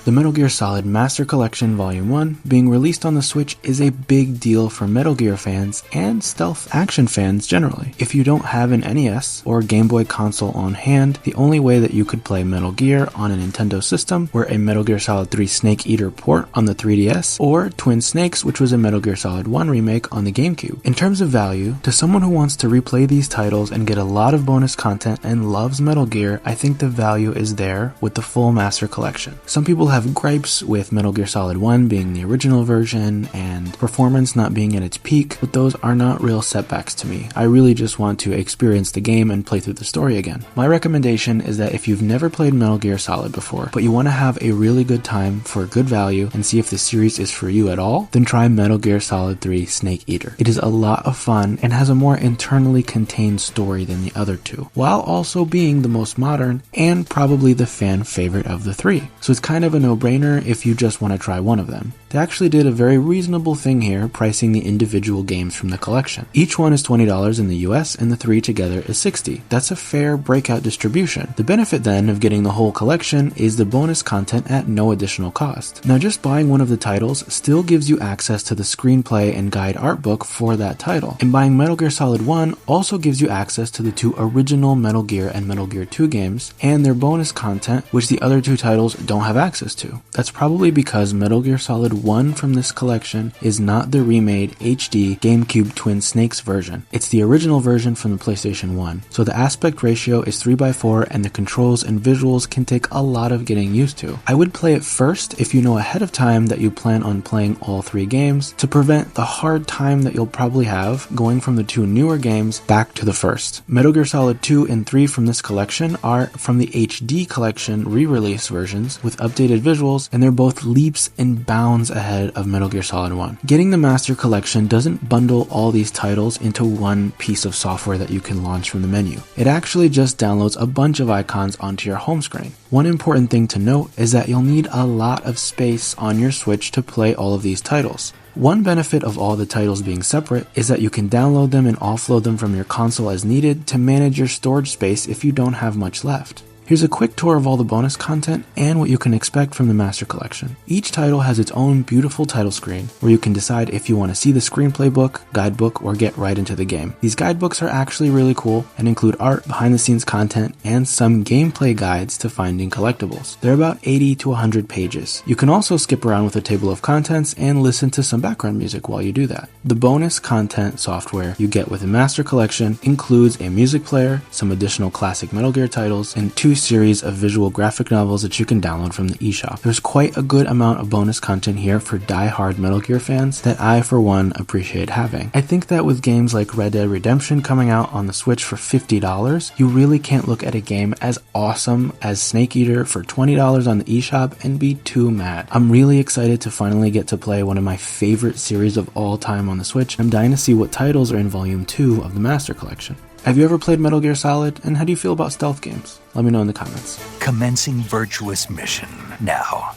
The Metal Gear Solid Master Collection Volume 1 being released on the Switch is a big deal for Metal Gear fans and stealth action fans generally. If you don't have an NES or Game Boy console on hand, the only way that you could play Metal Gear on a Nintendo system were a Metal Gear Solid 3 Snake Eater port on the 3DS or Twin Snakes, which was a Metal Gear Solid 1 remake on the GameCube. In terms of value, to someone who wants to replay these titles and get a lot of bonus content and loves Metal Gear, I think the value is there with the full Master Collection. Some people have gripes with Metal Gear Solid 1 being the original version and performance not being at its peak, but those are not real setbacks to me. I really just want to experience the game and play through the story again. My recommendation is that if you've never played Metal Gear Solid before, but you want to have a really good time for good value and see if the series is for you at all, then try Metal Gear Solid 3 Snake Eater. It is a lot of fun and has a more internally contained story than the other two, while also being the most modern and probably the fan favorite of the three. So it's kind of a no-brainer if you just want to try one of them. They actually did a very reasonable thing here, pricing the individual games from the collection. Each one is $20 in the US and the three together is $60. That's a fair breakout distribution. The benefit then of getting the whole collection is the bonus content at no additional cost. Now just buying one of the titles still gives you access to the screenplay and guide art book for that title. And buying Metal Gear Solid 1 also gives you access to the two original Metal Gear and Metal Gear 2 games and their bonus content, which the other two titles don't have access to. That's probably because Metal Gear Solid 1 from this collection is not the remade HD GameCube Twin Snakes version. It's the original version from the PlayStation 1. So the aspect ratio is 3:4 and the controls and visuals can take a lot of getting used to. I would play it first if you know ahead of time that you plan on playing all three games to prevent the hard time that you'll probably have going from the two newer games back to the first. Metal Gear Solid 2 and 3 from this collection are from the HD collection re-release versions with updated visuals, and they're both leaps and bounds ahead of Metal Gear Solid 1. Getting the Master Collection doesn't bundle all these titles into one piece of software that you can launch from the menu. It actually just downloads a bunch of icons onto your home screen. One important thing to note is that you'll need a lot of space on your Switch to play all of these titles. One benefit of all the titles being separate is that you can download them and offload them from your console as needed to manage your storage space if you don't have much left. Here's a quick tour of all the bonus content and what you can expect from the Master Collection. Each title has its own beautiful title screen where you can decide if you want to see the screenplay book, guidebook, or get right into the game. These guidebooks are actually really cool and include art, behind the scenes content, and some gameplay guides to finding collectibles. They're about 80 to 100 pages. You can also skip around with a table of contents and listen to some background music while you do that. The bonus content software you get with the Master Collection includes a music player, some additional classic Metal Gear titles, and two series of visual graphic novels that you can download from the eShop. There's quite a good amount of bonus content here for die-hard Metal Gear fans that I, for one, appreciate having. I think that with games like Red Dead Redemption coming out on the Switch for $50, you really can't look at a game as awesome as Snake Eater for $20 on the eShop and be too mad. I'm really excited to finally get to play one of my favorite series of all time on the Switch. I'm dying to see what titles are in Volume 2 of the Master Collection. Have you ever played Metal Gear Solid, and how do you feel about stealth games? Let me know in the comments. Commencing virtuous mission now.